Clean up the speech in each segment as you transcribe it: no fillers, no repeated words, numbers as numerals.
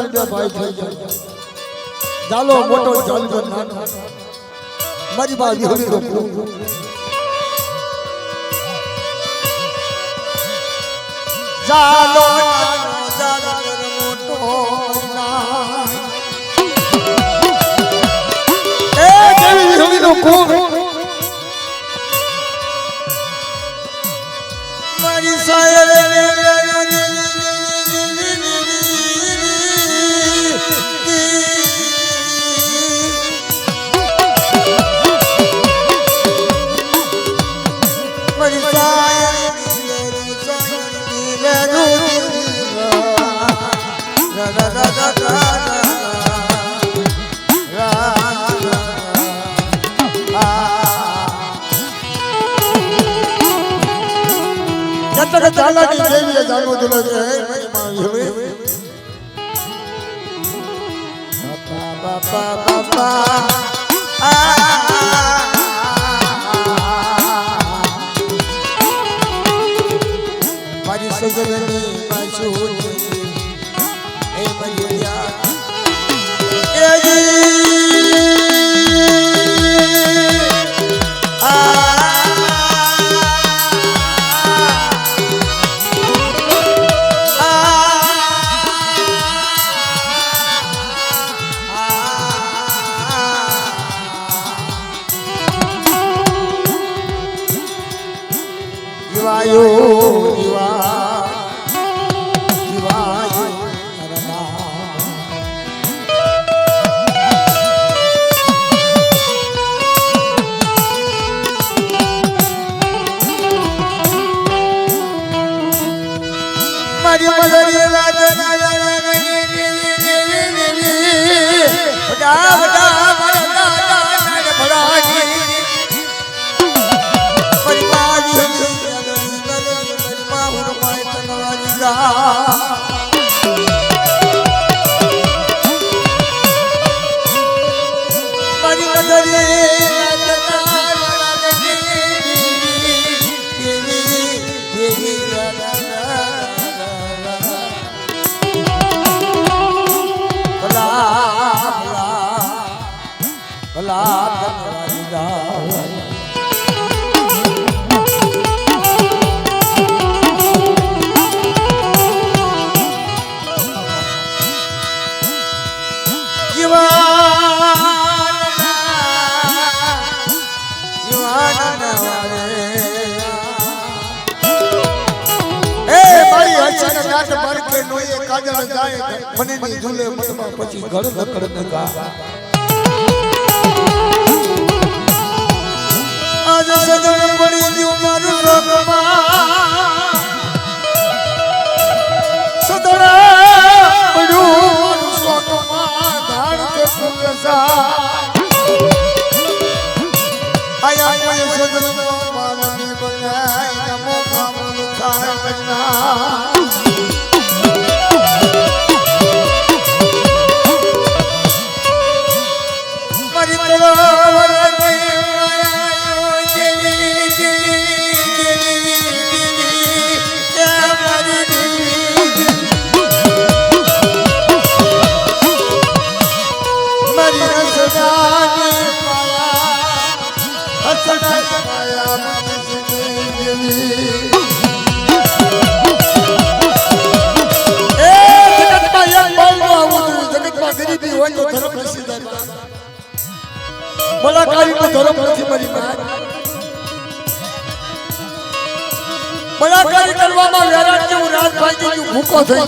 જલગર બે ભાઈ થઈ જાય જાલો મોટો જલગર નાનો મારી બા વિહળી નો જાલો જલગર મોટો એ દેવી વિહળી નો કોણ મારી સાયર ચાલાકી જેવી જાણવું દુલો છે બાપા બાપા મારી સજનની પાછું એ મૈયા મને ની ઝૂલે મનમાં પછી ઘર નકડ નકા આજ સજન પડી ગયું મારું રોગમાં સદરા પડ્યું સોકમાં ધાડ કે સુરસા આયા કોઈ સજન મારની બનાય નમો ખામન ખાય બના બલાકારી નો ધર્મ નથી મારી માં બલાકારી કરવામાં વેરાટ જેવું રાજભાઈ જેવું ભૂકો થઈ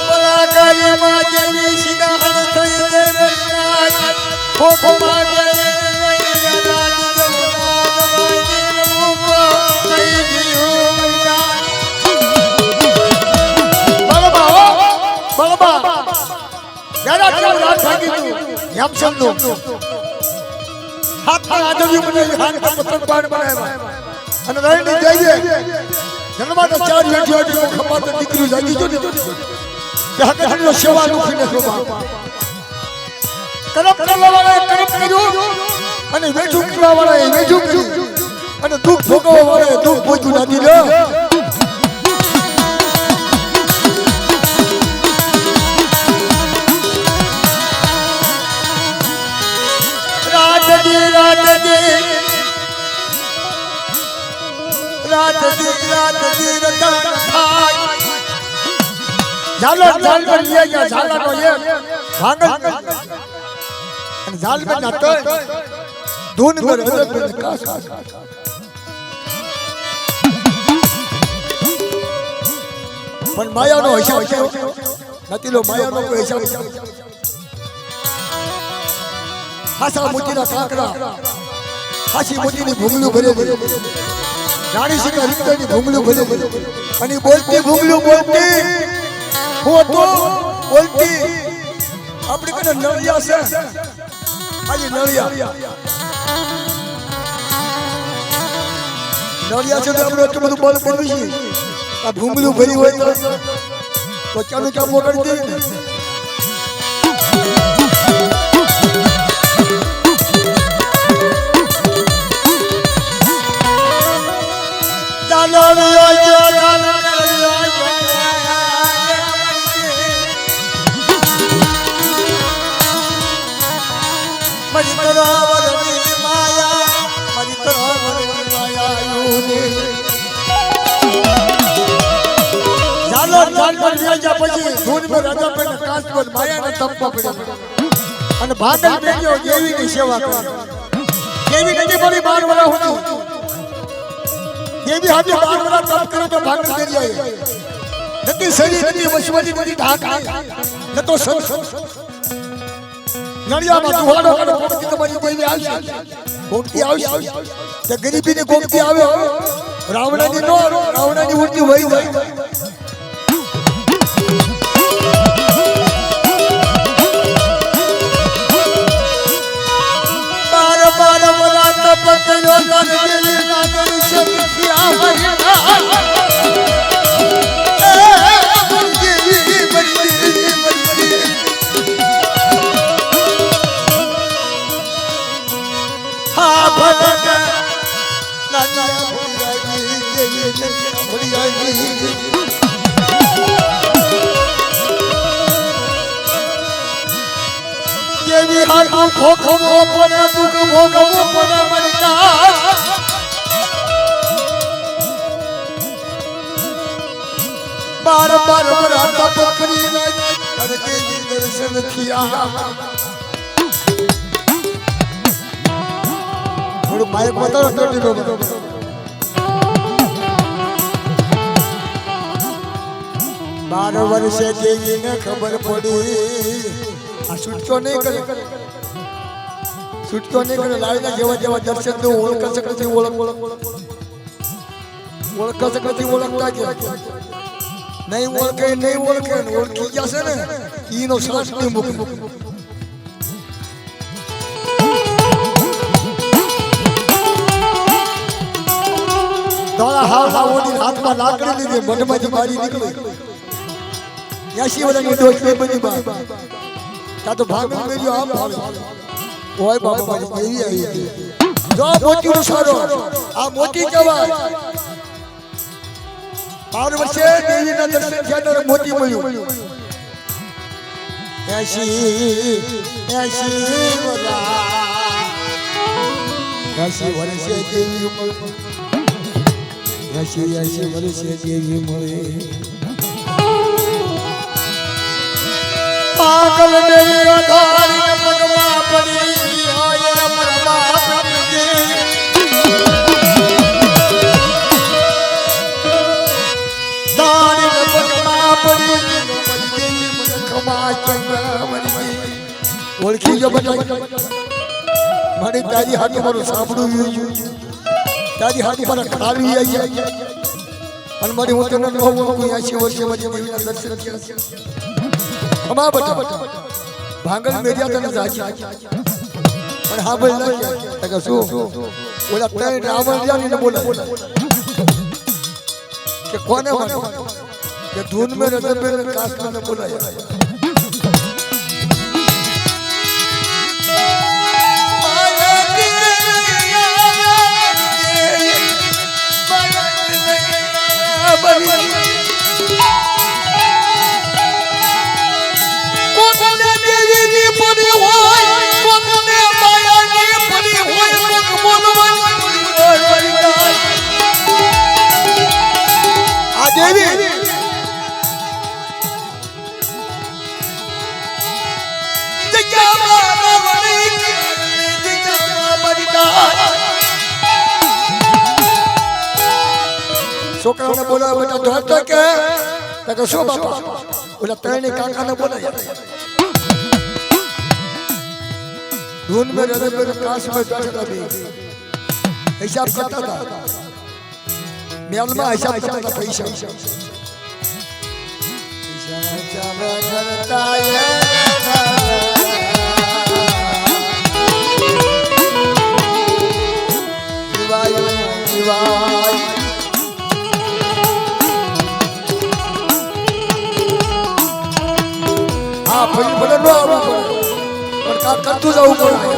બલાકારી માં જેવી શિકાર થઈ ખોખો માં દુઃખ ભોગવવા વાળા દુઃખ ભોગવું નથી झालो जाल पर लिया गया झाला तो ये भांगल जाल में ना तो धुन में का पण माया नो ऐसा नती लो माया नो ऐसा हासा मुठी ना काकरा हासी मुठी ની ભૂંગલું ભરે રાણી સિંહ હરિકતની ભૂંગલું ભરે અને બોલતી ભૂંગલું બોલતી હું તો બોલતી આપણી કને નળિયા છે આજે નળિયા છે તો આપણે એટલું બધું બોલ કરવી છે આ ભૂંગલું ભરી હોય તો ચાલુ ચાપો કરી દે ને પછી ધૂન પર રાજા પર કાસ્ત પર માયાના તપવા પડ્યા અને ભાગલ બેઠો દેવીની સેવા કરે દેવી નદી બડી 12 વર્ષ હતી દેવી હાથે 12 વર્ષ તપ કરે તો ભાગલ કરી જાય નદી સરી નદી વસવતી નદી ઢાક ન તો નળિયામાં દુહાડો કરે કોકતી તમારી દેવી આવશે કોકતી આવશે તે ગરીબીની કોકતી આવે રાવણાની નો રાવણાની ઉડતી વહી જાય पकड़ो दिल ना दर्शन किया भरना हाँ भटक नाना देवी हर भोगवो पड़े दुख भोगवो पड़े मरना बार बार बड़ा तप करी कर देवी दर्शन किया थोड़ा माइक बताओ तो 12 વર્ષે દેવીને ખબર પડી આ છૂટકો નહીં કરે લાવીને જેવા જેવા દર્શન તો ઓળખ શકતી ઓળખતા કે નહીં ઓળખે ઓળખી જશે ને ઈનો શ્વાસ નહીં મૂકે દોડા હાવ ઓડી હાથમાં લાકડી લીધી મઢમાંથી બારી નીકળી 80 વર્ષની ડોજ બે બની બા તા તો ભાગ મેલ્યો આમ ભાગ ઓય બાબા મારી દેવી આવી જો મોતી નો સારો આ મોતી કહેવાય 12 વર્ષે દેવીના દર્શન થયા ત્યારે મોતી મળ્યું 80 વર્ષે દેવી મળ્યું 80 વર્ષે દેવી મળે पागल मेरी आधारी पगमा पड़ी आया परमात्मा के दानी पगमा पड़ी खमा चंगा मरी ओळखी जो बजाई मारी तारी हाथ मारो સાંભળું તારી હાથ પર ખાવી આવી અને મારી હું તને કહું 80 વર્ષે મજી દેવીના દર્શન કર્યા हमारा बता भांगल मेरिया तने जाची पण हा बोल ना तका सो बोला तय रावण जानी ने बोला कि कोने माने कि धुन में रजब में काश ने बोला છોકરાને બોલાવે બેટા ધોતો કે તો શું બાપા ઓલા ત્રણે કાકાને બોલાયા धुन में रहते मेरे काश में बैठा भी हिसाब करता था मेल में हिसाब करता था पैसा करता है दिवाई दिवाई हाँ फिर बोले नो का करतू जाऊ પડે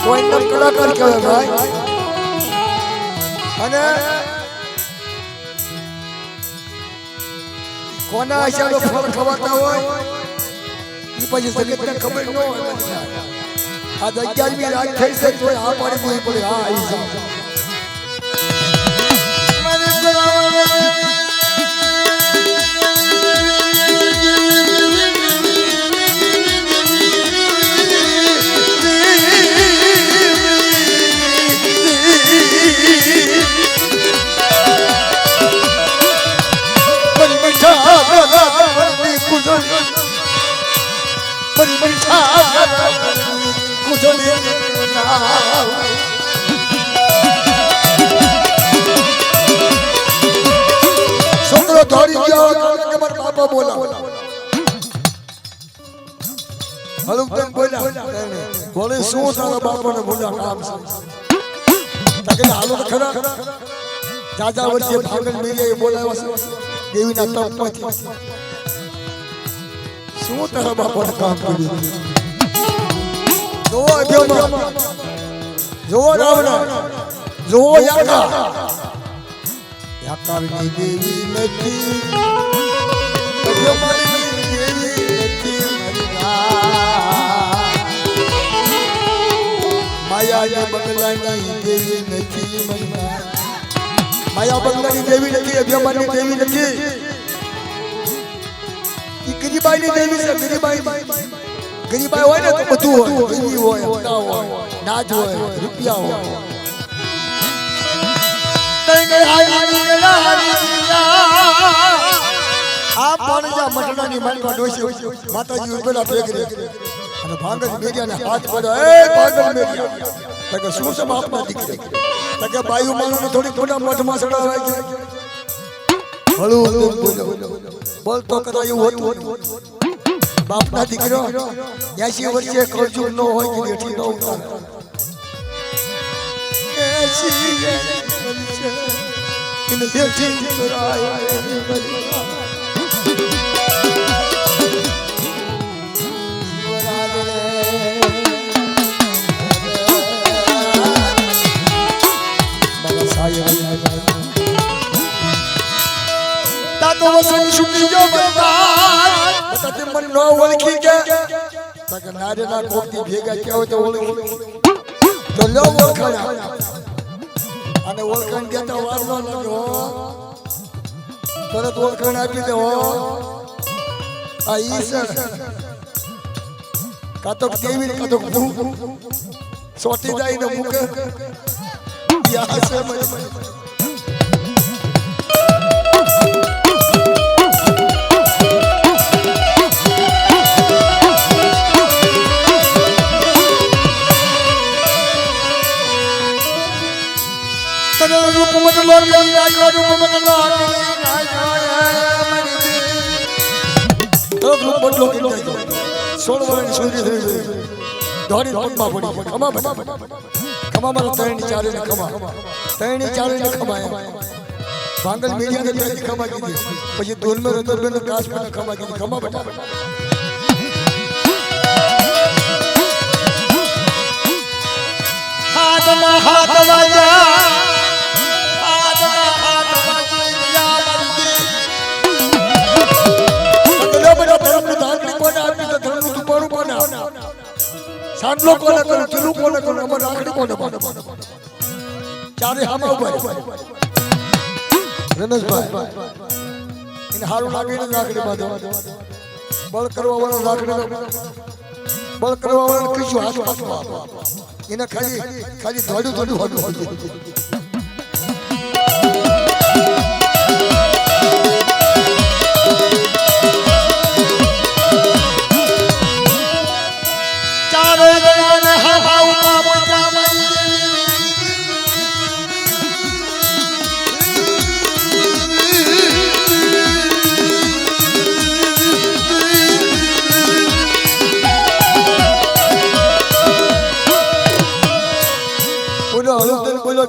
કોઈ નમ કલાકાર કહેવાય ભાઈ અને કોના આશાનો ફળ ખવાતા હોય ઈ પછી જગતને ખબર ન હોય આ 11મી રાત થઈ છે તો આ પાડી પડે હા ઈ છોકરો દોડી ગયો કે મારા બાપા બોલા હલુકતન બોલા બોલે શું તારા બાપાને બોલા કામ છે તકે હાલો તો ખરા જાજા વર્ષે ભાગન મેરિયા બોલાવ્યા છે દેવીના તપમાંથી શું તારા બાપાને કામ કર્યું જોવો અભ્યમાં જોવો રાવણ જોવો યાકાની દેવી નથી અભ્યમાની દેવી નથી માયા બંગલાની દેવી નથી માયા બંગલાની દેવી નથી અભ્યમાની દેવી નથી ઈ ગરીબાઈની દેવી છે ગરીબાઈ હોય ને તો બધું હોય ગરીબી હોય અપના હોય નાજ હોય રૂપિયા હોય આ પાણીજા મટનાની માલમાં ડોસી માતાજી ઉભેલા ફેગરે અને ભાંગલ મેરિયાને હાથ પડે એ ભાંગલ મેરિયા કે શું છે બાપના દીકરી કે બાયુ માનો થોડી થોડા મઠમાં ચડાવે છે હળુ બોલો બોલતો કરાયું હતું બાપના દીકરો 80 વર્ષે કરજુ ન હોય કે બેઠી ન ઉતારે 80 વર્ષે ઇને બેઠી ઉતરાય તાતો વસન સુકી જો બતા તે મન નો ઓળખી કે તક નારેના કોપી ભેગા કેવો તો ઓળખી તો લો ઓળખાયા અને ઓળખાણ દેતા વાર ન લાગ્યો તરત ઓળખાણ આપી દે હો આ ઈસર કાતો દેવી કાતો સોટી જાય ને મુકે યા છે મને રૂપ મતલો આયો રૂપ મતલો તો રૂપ મતલો સોળ વર્ષ સુધી દોડી પગમાં પડી ખમા મારા ત્રણની ચારે ને ખમાયા ભાંગલ મેરિયાને ત્રણની ખમા કીધી પછી દોલમાં રતરબેન કાશ પર ખમા કીધી ખમા બેટા હાથ વાજા સાંડલો કોને કરે ચીલું કોને કરે અમાર રાખડી કોને બને ચારે હામા ઉભા રમેશભાઈ ઇને હારું લાગે ને રાખડી બાંધો બળ કરવા વાળો રાખડી બળ કરવા વાળો કીશું હાથ પાછો ઇને ખાલી દોડ્યું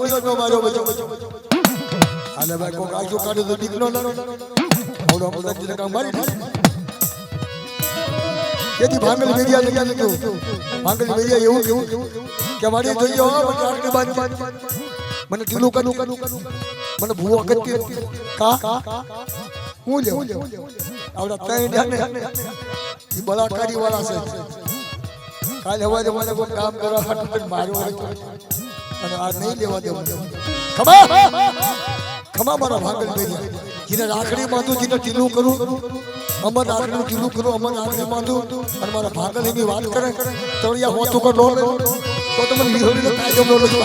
દીકરો મારો બચો આલે ભાઈ કોક આજો કાઢે તો દીકરો ના ઓલો મદદ કામ મારી કેદી ભાંગલ મેરિયા લગ્યા નતો ભાંગલ મેરિયા એવું કે મારી જોઈયો મને આટલી બાદ મને ઢીલું કરું મને ભૂવો કરતી કા હું લેવ આવડા ત્રણ જાને ઈ બળાકારી વાળા છે કાલે હવારે મને કોઈ કામ કરવા હટ માર્યો હોય અને આ નહીં લેવા દેવા ખમા મારા ભાંગલ મેરિયા જીને રાખડી બાંધું જીને ઢીલું કરું અમર રાખડીનું ઢીલું કરું અમર રાખડી બાંધું અને મારા ભાંગલ એની વાત કરે તળિયા હોતું કર લો તો તમે લીહોડીનો કાયદો લો છો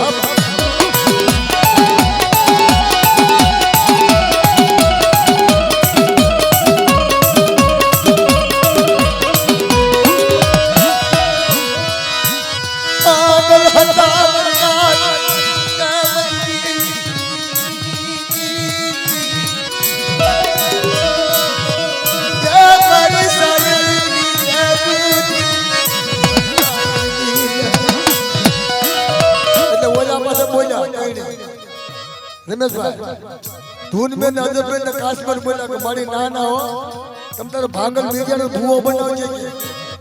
रमेश भाई धून में नजर पे नकाश पर बोला कि मारी ना हो तम तार भांगल मेरिया नो धुओ बनाव चाहिए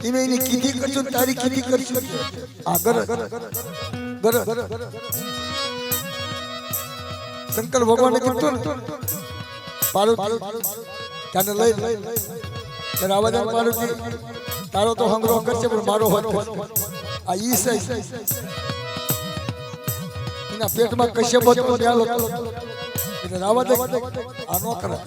इमे इनी कीधी करछो तारी कीधी करछो आगर गर शंकर भगवान ने कीधुं पार्वती तने लई रावण पार्वती तारो तो हंगरो करछे पण मारो होत आ ई से पेट में कश्यप तो ध्यान એટલે રાવા દે આ નો કરે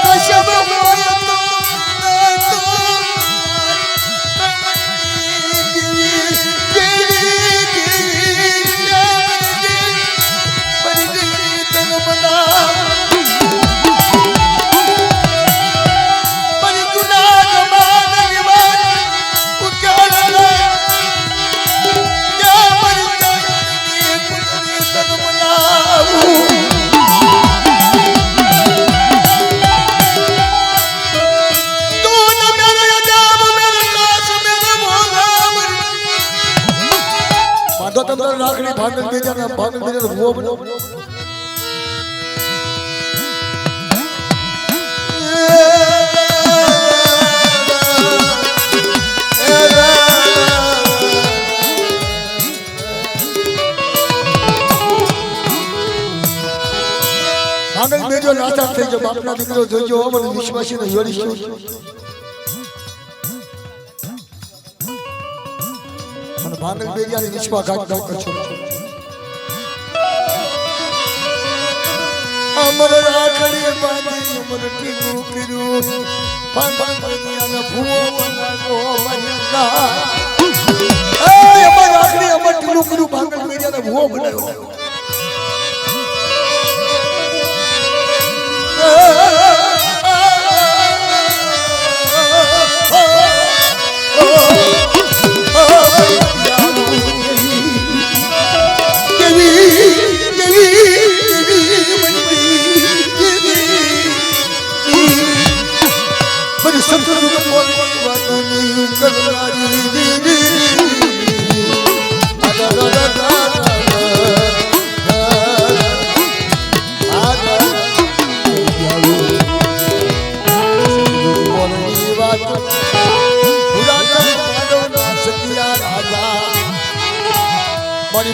કશ્યપ રાખડી ભાંગલ મેરિયા ભૂવો બનો ભાંગલ મેરિયો નાતા થઈ જો બાપના દીકરો જોજો મને વિશ્વાસી ને જોડીશું भांगल मेरिया ने निष्पा घाट न करछो अमर राखड़ी बांधी अमर टीनू किरू भांगल मेरिया ने भूओ बनागो मरना ए अमर राखड़ी अमर टीनू किरू भांगल मेरिया ने भूओ बनायो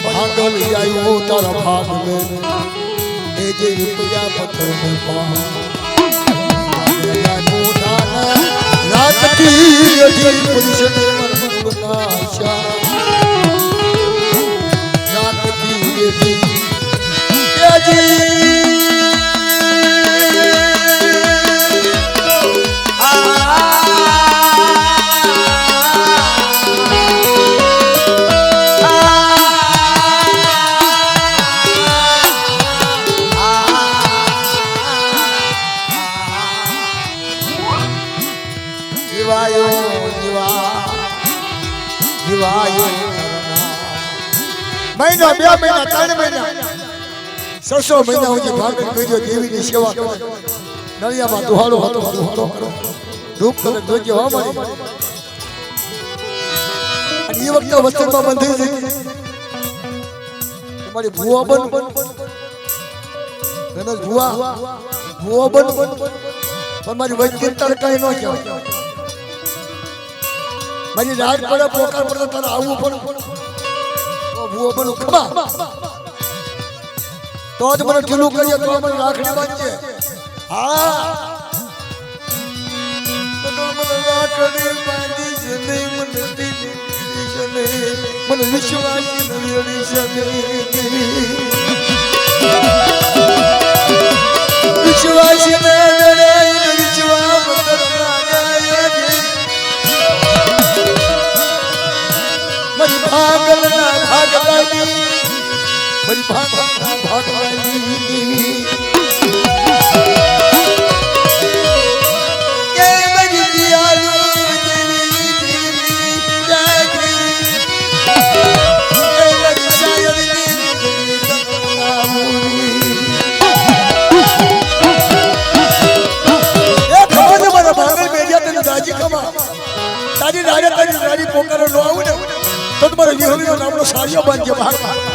भांगल जायो तारा भाग में ए जे रुपया पत्थर में पा रात की अजी पुलिस ने मन बनाशा रात की अजी महीना बे महीना 3 महीना 600 महीना हुई भांगल मेरियो देवी की सेवा करे नरिया में दुहाड़ो करो ધૂપ કરે જોજે હો મારી અને એ વખતે વચનમાં બંધી છે તમારી ભૂવા બન રમેશ ભૂવા બન પણ મારી વૈદ્ય તડકાઈ ન કહેવાય મારી રાત પડે પોકાર પડે તારે આવવું પડે ભૂવો બન ખમા તો જ મને ઢીલું કરીએ તો મને રાખડી બાંધજે હા રાખડી બાંધી છે નહીં મને દીદી છે નહીં મને વિશ્વાસ નથી વિશ્વાસ મારી ભાગલના ભાગલાની મારી ભાગલાની કે મારી દિયાલુ દેવી જાગરી એ મારી સાયરની તકનામુરી એ ખબર છે મારા ભાગલ બેડિયા તને રાજી કમા તારી રાજી પોકારો નો આવું ને તો તમારે વિહળીનો નામનો સાડીઓ બાંધજે ભાગ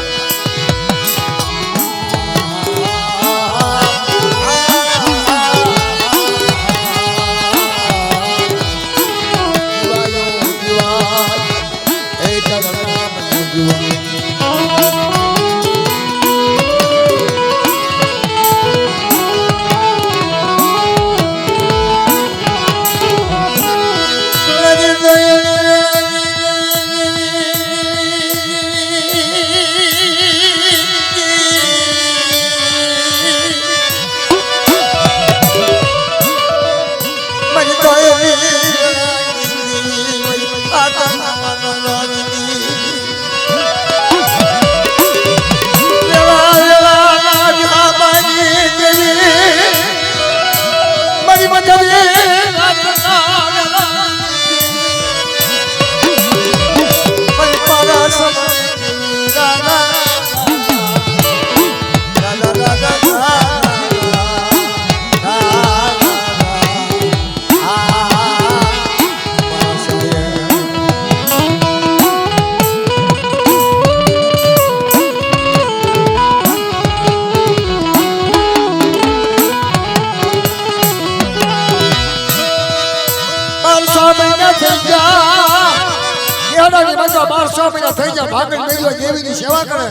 દેવીની સેવા કરે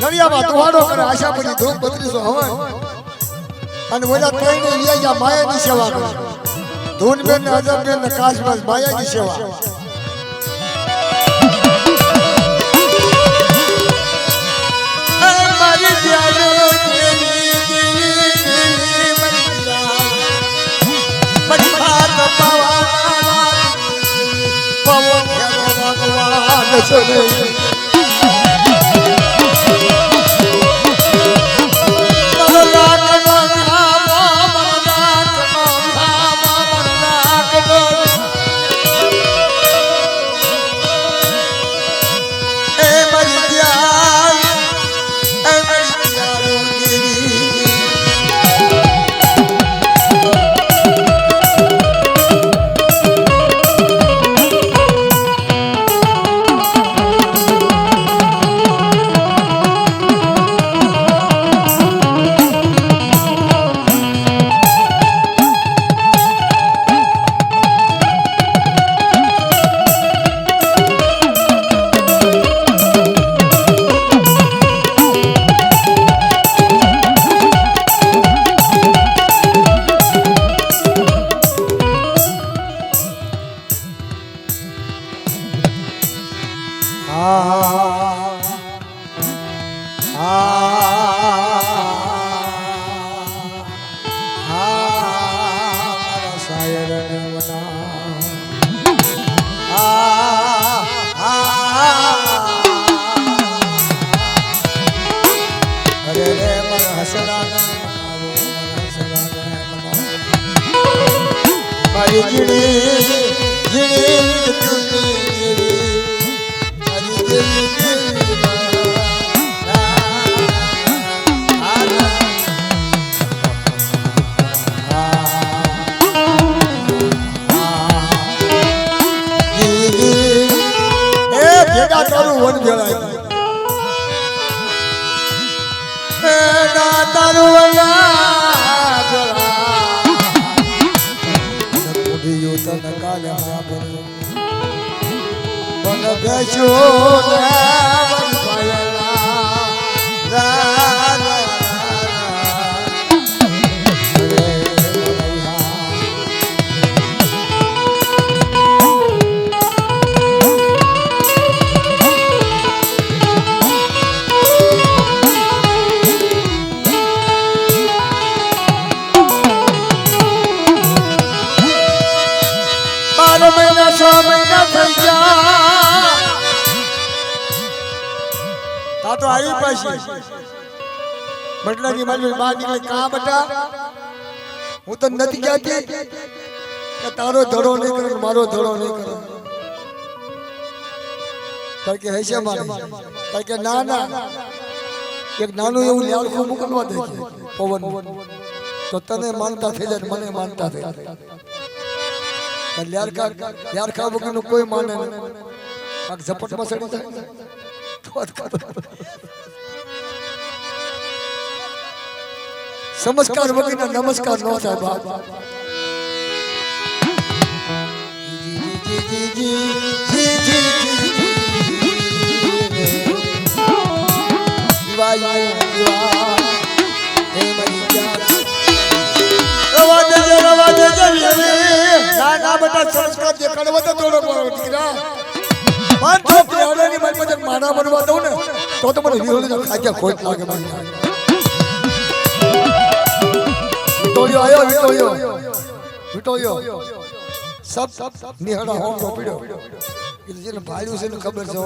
નડિયામાં તુહાડો કરે આશાપુરી ધૂપ 3200 હવન અને ઓલા ત્રણે વિયા માયાની સેવા કરે ધૂનબેન ને અજબબેન ને કાશબાજ માયાની સેવા મારી પ્યારો મારી ભાત પાવા ચલે ભેગા તારું વન ભેળાય ભેગા તારું વના ભેળાય તન કાલે માપર બન ગશો વન ભયલા મહિના 6 મહિના થઈ ગયા તા તો આવી પાછી બટલાની મારી બહાર નીકળી કા બટા હું તો નથી કહેતી કે તારો ધડો નહીં કરે મારો ધડો નહીં કરે કારણ કે હશે મારી કારણ કે ના ના એક નાનું એવું લાડકું મોકલવા દે પવન તો તને માનતા થઈ જાય મને માનતા થઈ જાય यार का वगैरह कोई माने नहीं झपट में सड़ी जाए समस्कार वगैरह नमस्कार नो था बाप जी जी जी जी वाह हे मरिया रवा दे ना बेटा संस्कार देखाड़वा तो थोड़ो दीकरा मन तो प्यारानी मन में माना बनवा दो ने तो મને વિરોધી ખાજા ખોટ લાગે મને વિટોયો सब निहड़ा हो पीड़ो જેને ભાડ્યું છે ને ખબર છે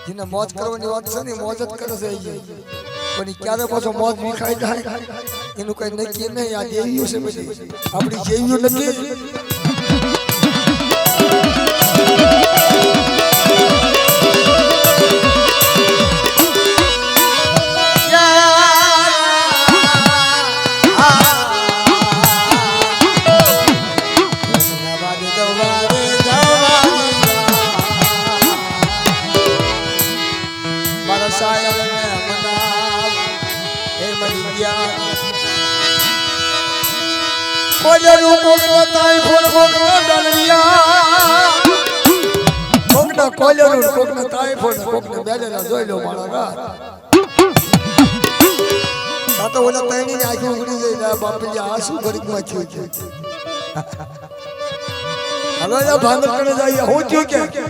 જેને મોજ કરવાની વાત છે ને મોજ જ કરે છે પણ ક્યારે પાછો મોજ વિખાઈ જાય એનું કઈ નક્કી નહીં આ દેવીઓ છે બધી આપણી જેવીઓ નથી કોલેરું કોકનો તાઈ ફોન કોકનો ડલરિયા કોકનો કોલેરું કોકનો તાઈ ફોન કોકનો બેલેલા જોઈ લો મારા રાત આ તો ઓલા તૈણી ને આખી ઉગડી ગઈ ના બાપજી આ શું ગરીબમાં થયું છે હાલો યા ભાંગર કરે જાય હું થયું કે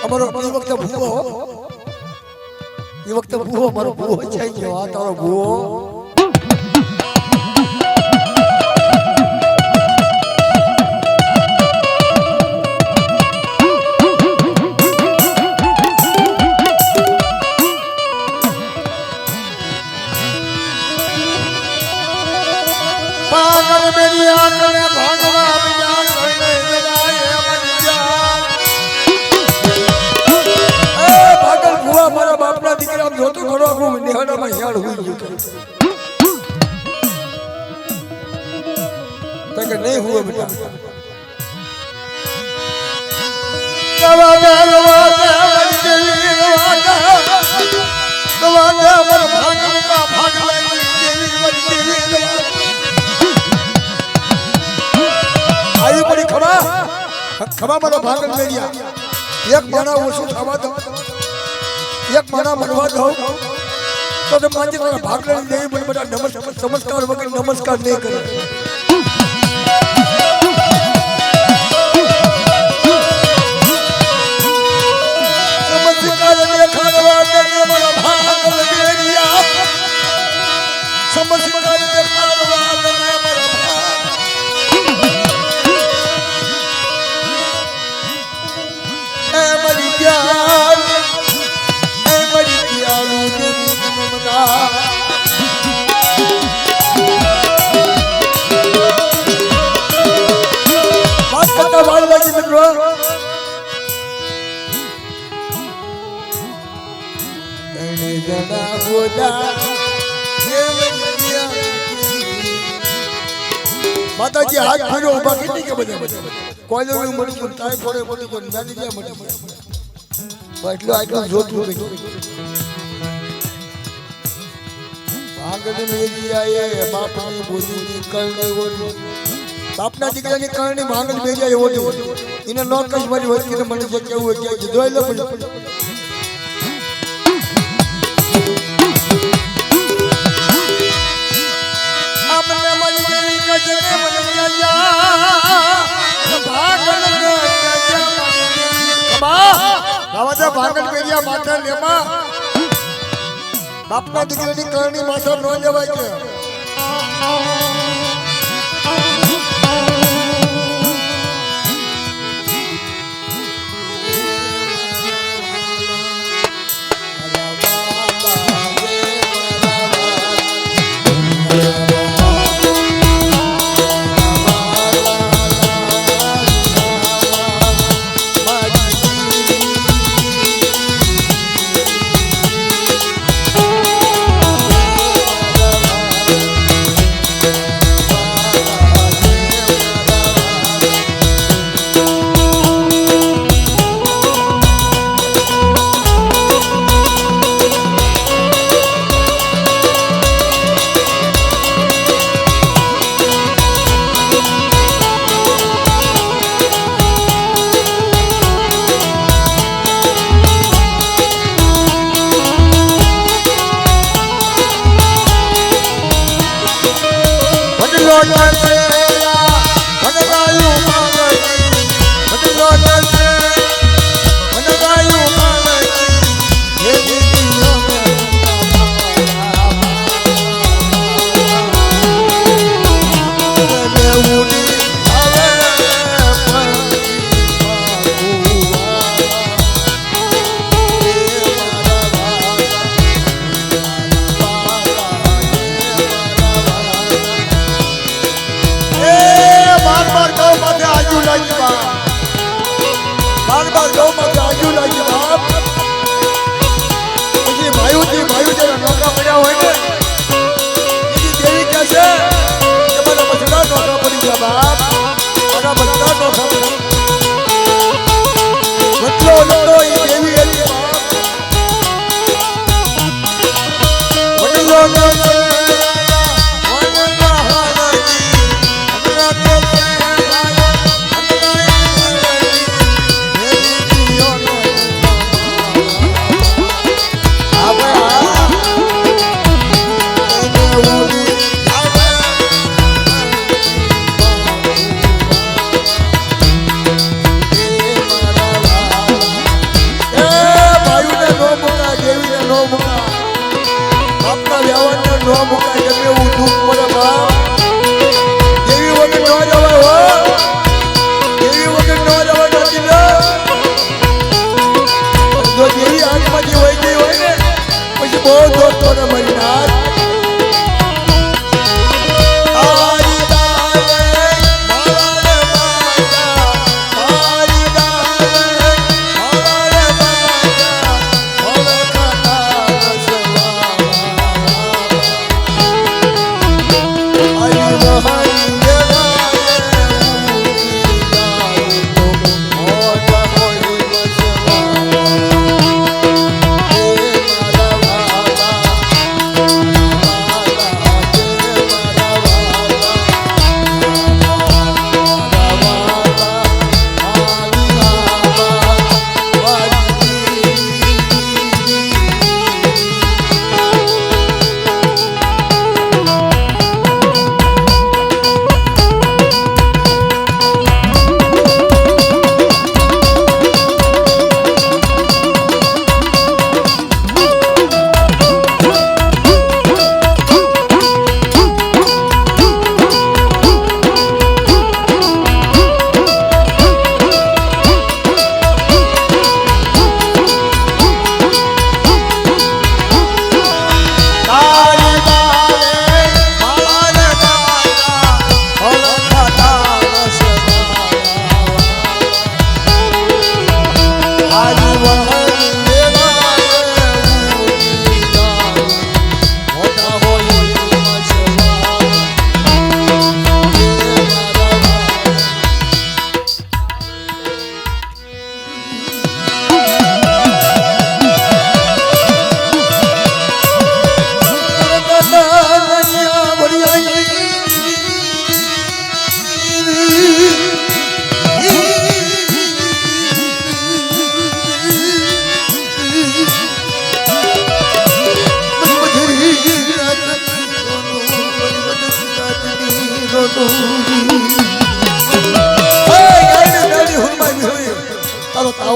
અમારો એ વખતે ભૂવો એ વખતે ભૂવો મારો ભૂવો ચાઈ ગયો આ તારો ભૂવો मेरी आंख ने भागवा बिना करने जलाए मनिया ए भागल बुआ मारा बापना દીકરા જોતો ઘણો આપણો નિહાળામાં યાર હોઈ ગયો તો કે નહીં હુએ બેટા ગવાગા મર ભાગવા ભાગવા आई बड़ी खबा मारो भागल ले लिया एक महीना ओछो थवा दो एक महीना मनवा दो तो मांजे मारा भागल ले बड़ी बड़ा नमस्कार वगैरह नमस्कार नहीं करे नमस्कार देखाड़वा दे मारा भागल ले लिया नमस्कार देखाड़वा दे मारा माता जी हाथ फिरो बाकी नहीं के बजे કોઈ મળી ગયું તારે પડે મળી ગયું નાની જ્યાં મળી ગયા એટલું આટલું જોતું હતું ભાગને મેરી આયે બાપની બોલી કરણી ઓલી બાપના દીકરાની કરણી ભાગને મેરી આયે ઓલી એને નો કશ મારી હોય કે મને જે કેવું હોય કે જોઈ લો આપને મરી ગઈ કજને મને ગયા ભાગને કબા ગાવાદા ભાગને મેરિયા માથે લેમાં બાપના દીકરાની કરણી માથે નો લેવાય કે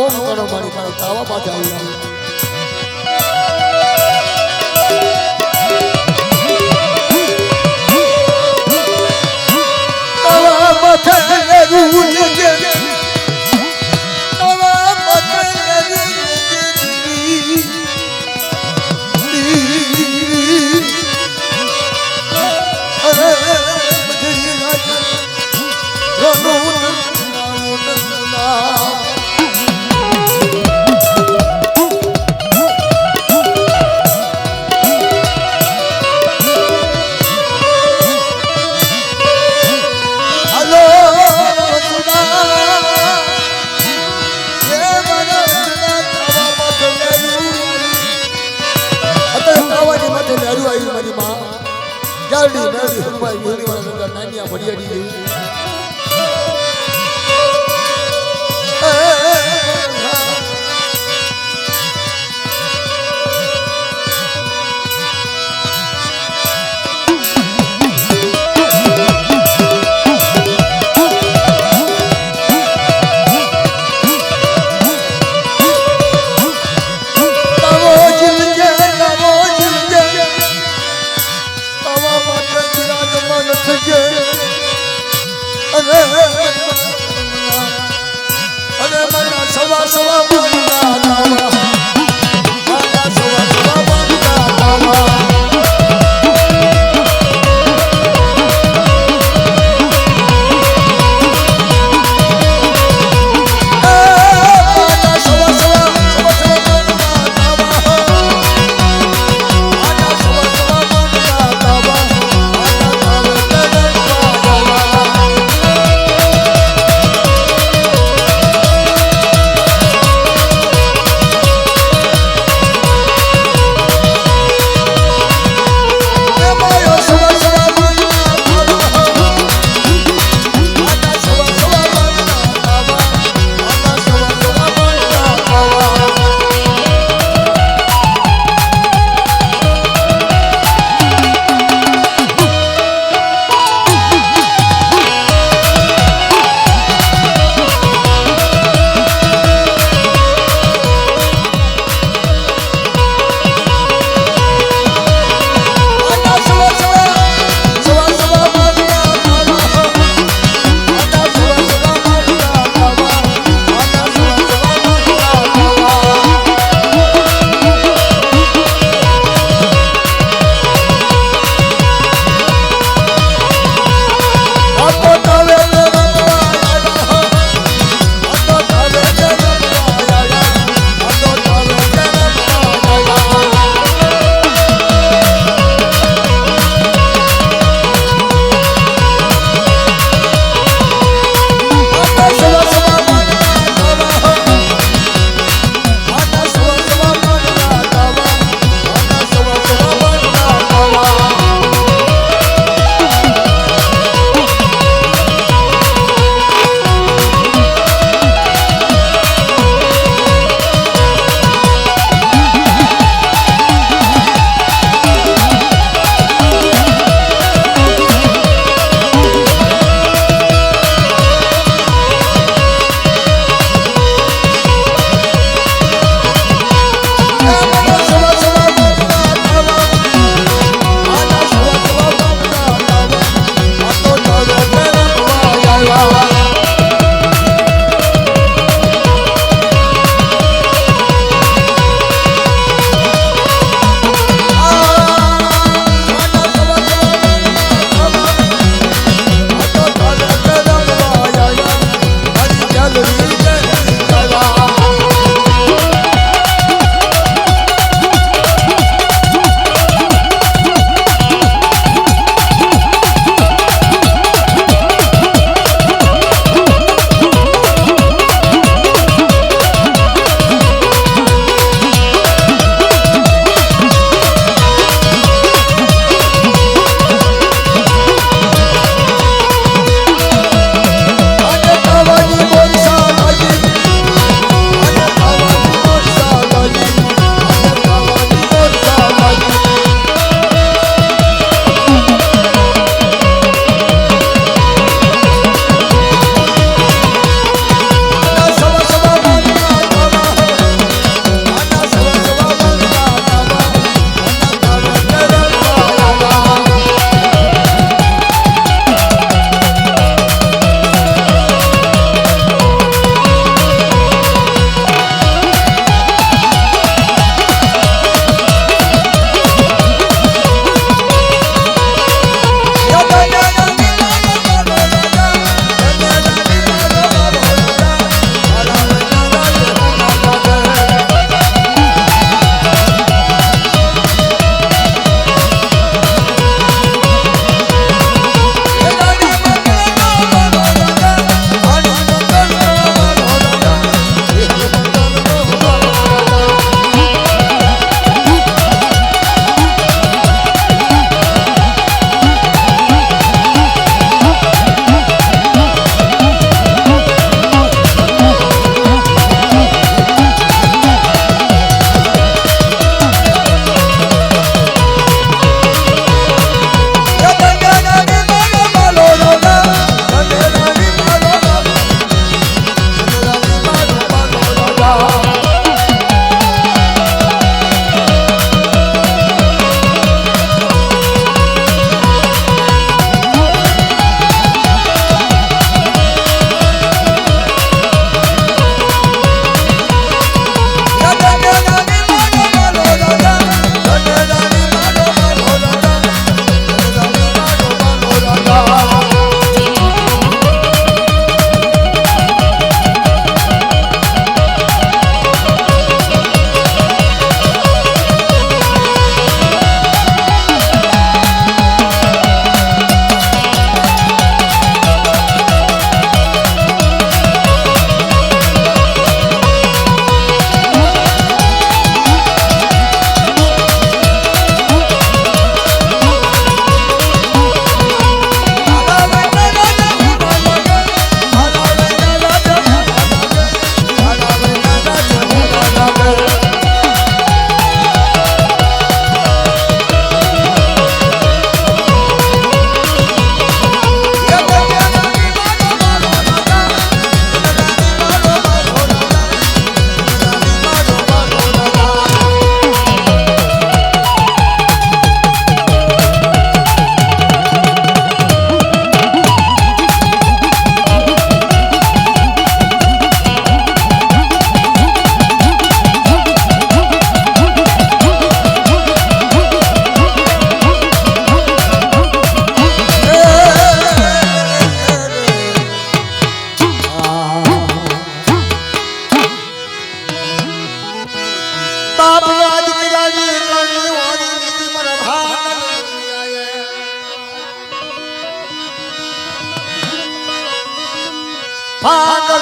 તાવો મૂકવાનો મારી પાસે તાવા પાછા આવી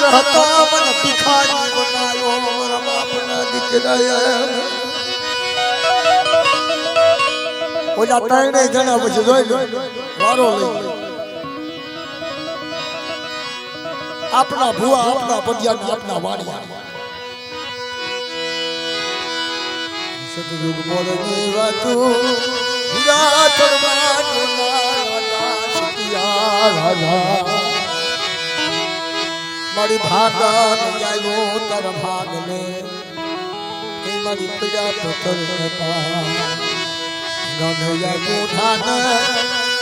પાગલ હતા મને ભિખારી બનાવ્યો મારા બાપના દીકરાએ ઓલા ત્રણેય જણા પછી જોઈ લો વારો લઈ આપણા ભુવા આપણા પડિયા આપણા વાડિયા સતયુગ બોલની વાતો ભુરા તરમાનો નાલા સતિયા રાજા મારી ભાગન આવ્યો તાર ભાગને એ મારી પીડા પથર ને પા ગણયા ગોઠાન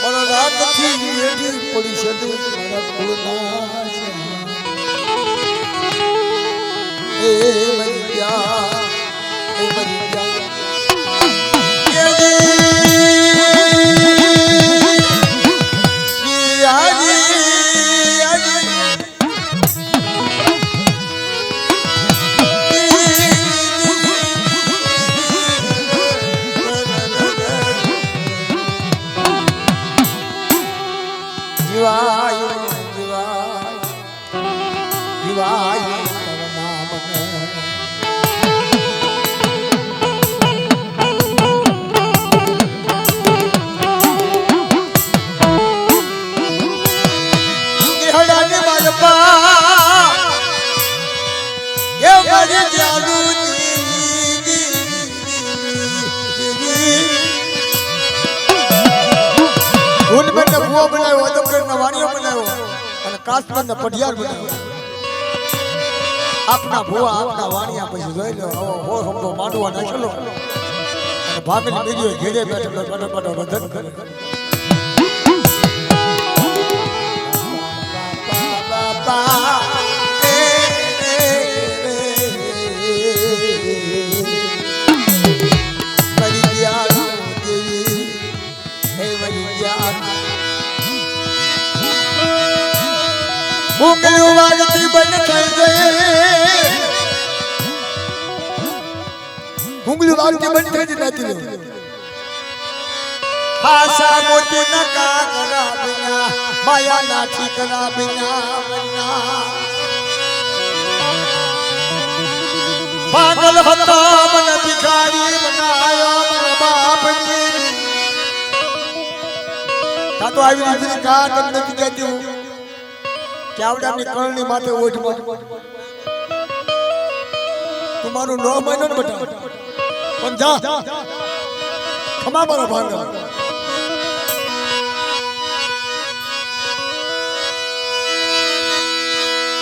મને રાતથી વેડી પડી છે મારા કુળના એ મરી ગયા એ મરી ગયા બનાવ્યો અદમગઢના વાણિયો બનાવ્યો અને કાશ્મીરના પઢિયાર બનાવ્યો આપના ભુવા આપના વાણિયા પછી જોઈ લો હો હમતો માંડવા નાખેલો અને ભાગની બીજો ઘેરે બેઠેલો બડો વધન કરે બાપા ઉંગલી વાગતી બંધ થઈ ગઈ ઉંગલી વાગતી બંધ થઈ જતી હાસા મોતી નકા કરા બિના માયા નાઠી કરા બિના વના પાગલ હતો મને ભિખારી બનાયો મારા બાપની તા તો આવી રીતની કા તમને કીધું ચાવડાની કરણી માથે ઓઢમાં તમારું 9 મહિનો ને બટા પણ જા ખમા મારો ભાંગા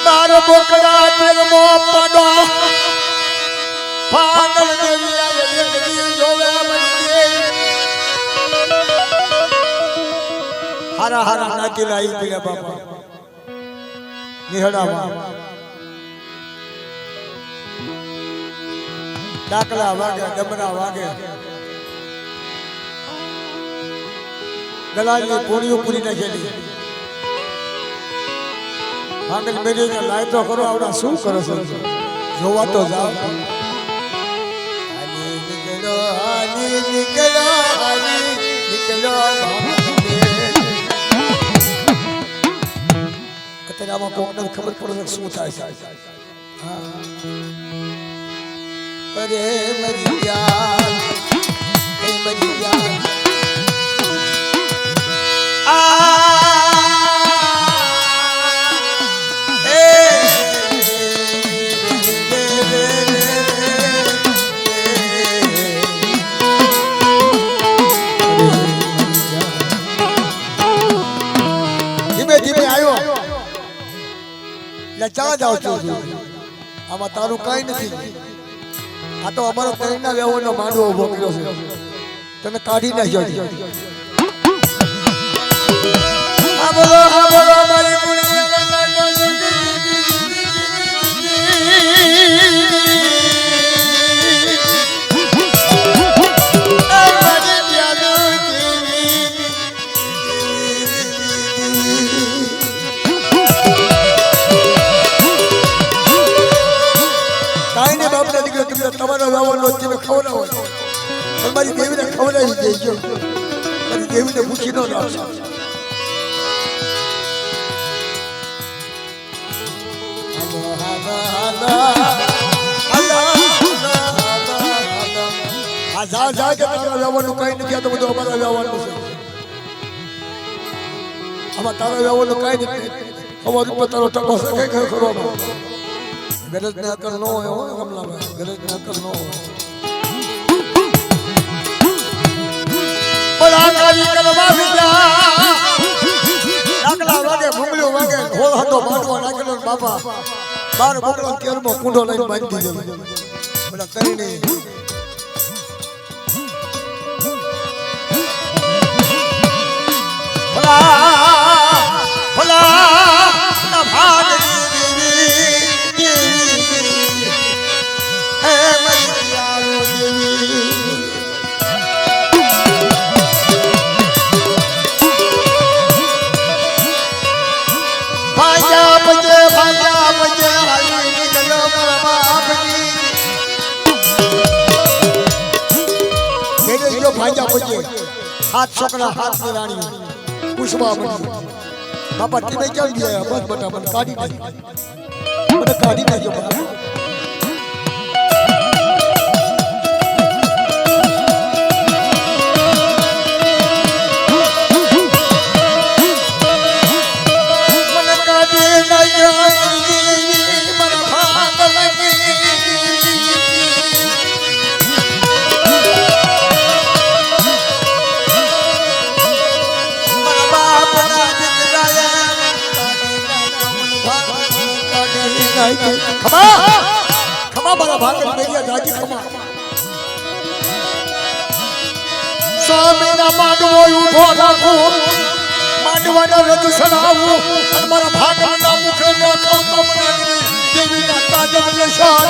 મારો બોકડા તેર મો પડો પાગલ દેવિયા એક દી જોવે મને હારા હારા નાકી લાઈ પીડા બાપા નિહળામાં ડાકલા વાગે ડમરા વાગે ગલાની પૂરીઓ પૂરી નાખેલી ભાંગલ મેળીને લાય તો કરો આવડા શું કરો છો જોવા તો જાવ નીકળો આમાં કોકને ખબર પડે શું થાય છે અરે મરી ગયા એ મરી ગયા ધીમે ધીમે આવ્યો ચા જાવ છું આમાં તારું કઈ નથી આ તો અમારો કઈના વ્યવહારનો માંડવો ઉભો કર્યો છે તને કાઢી નાખ્યો આ બોલો મારી કુણી તમારો વ્યવહારનો તમે ખવડાવો હોય તમારી દેવીને ખવડાવી દેજો મારી દેવીને ભૂખી ન રાખશો જા કે તારા વ્યવહારનું કઈ નથી તો બધું અમારા વ્યવહારનું છે આમાં તારા વ્યવહારનું કઈ નથી અમારું ઉપર તારો ટકો છે કઈ કઈ કરવામાં ગરજ ને અકલ ન હોય કમલાભાઈ ગરજ ને અકલ ન હોય ડાકલા વાગે ભૂંગળ્યો વાગે હોળ હતો બાટવા નાખેલો બાપા બાર બોકડો કેરમો કુંડો લઈને બાંધી દીધો બધા કરી નહીં हाथ छोकरा हाथ में रानी पुष्पा बनी बाबा ती में चल गया बस बटा मन काड़ी नहीं मन काड़ी नहीं जो बाबा मन काड़ी नहीं मन भाग लगी खमा खमा मारा भाग मेरिया जागी खमा स्वामी ना मांडवो उभो રાખો मांडवाना रथ સડાવું અને મારા ભાગના મુખે નો ખમ બનાવી દેવીના તાજા નિશાન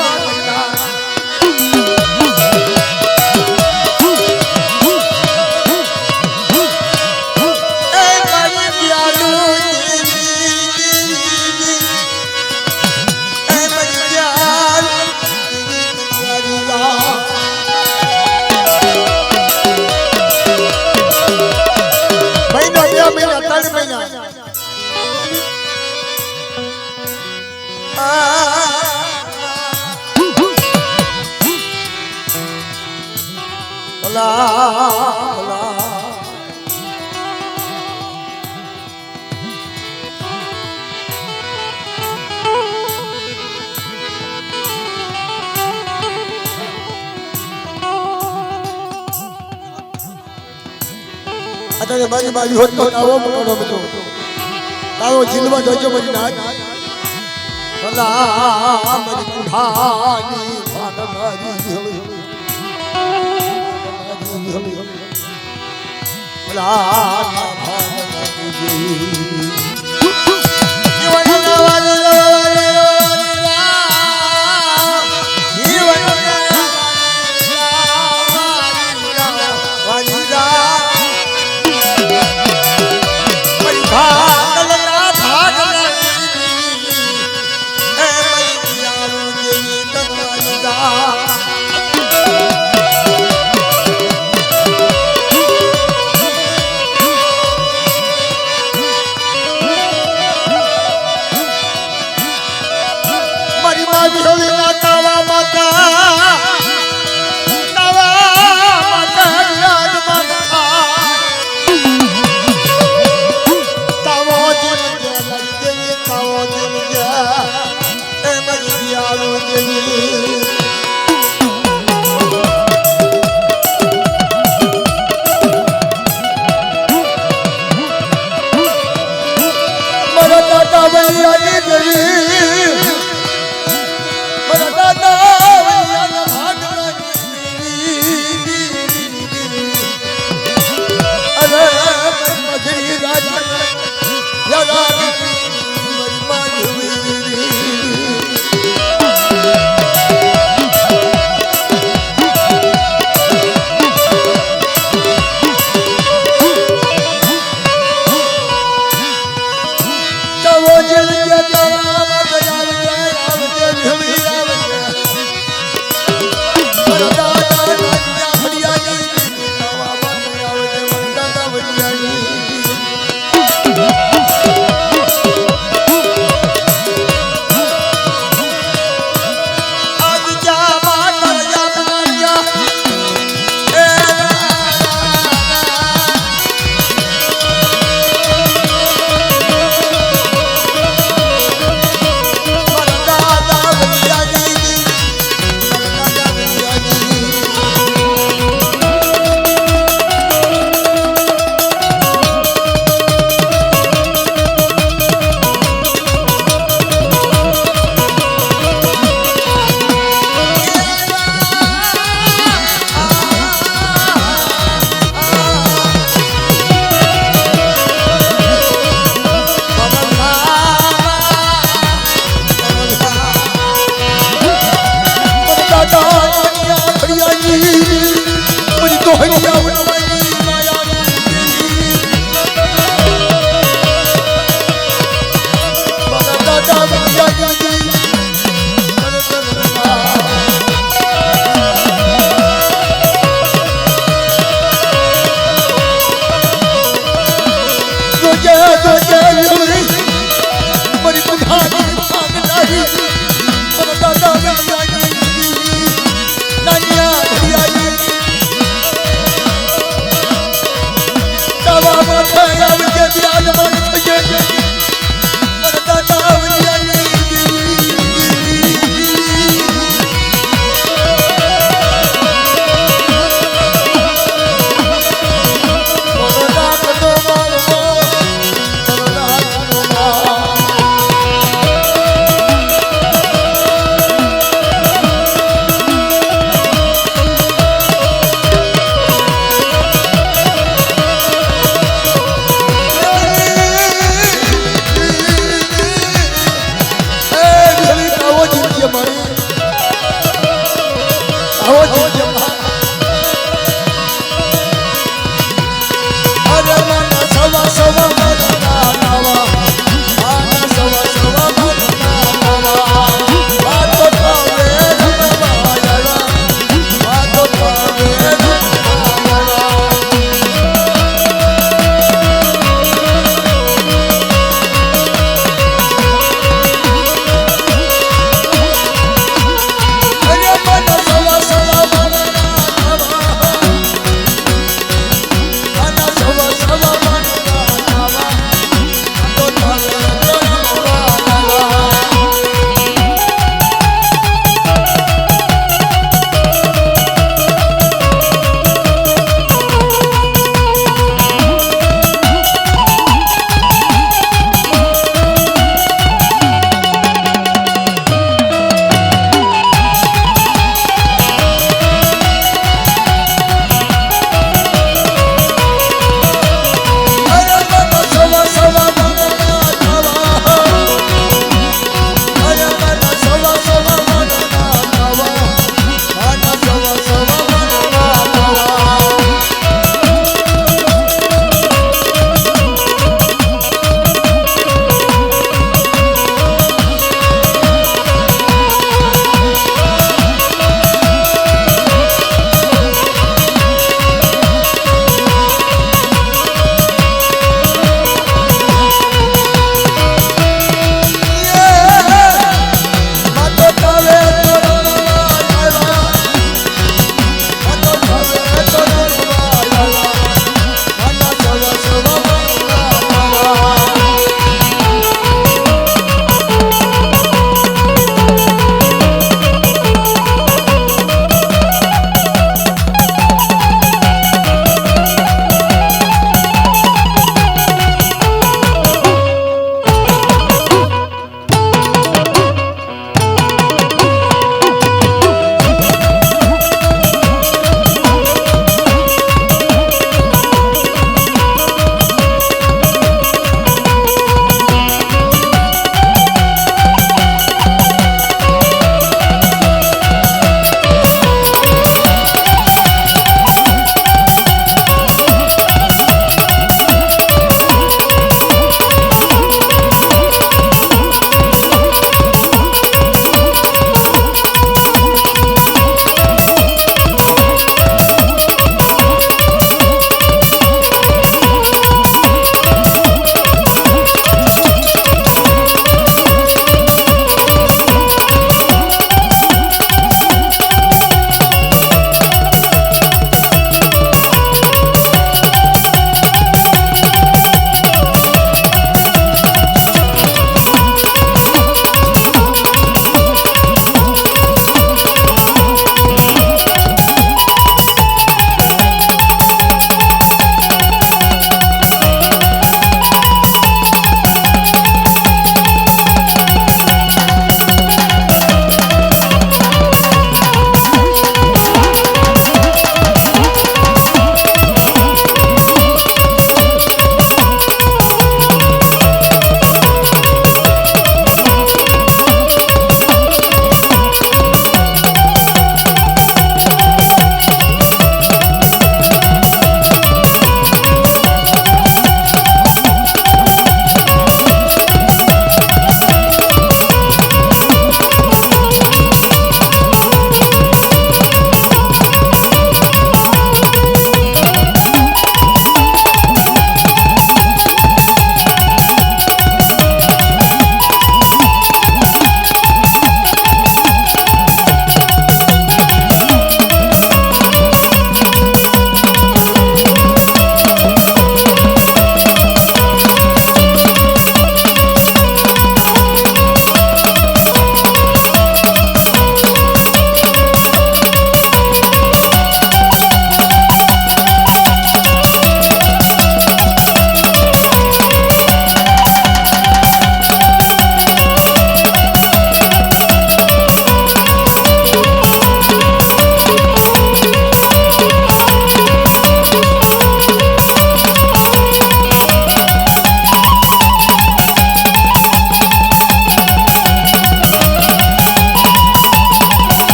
અત્યારે મારી બાજુ હોત તો આવો પકડો બધો તારો જીલવા જોજો મરી નાચ ભલા મરી કુઠાની ભાગનારી ભલા ભાગનારી જીવન વાલી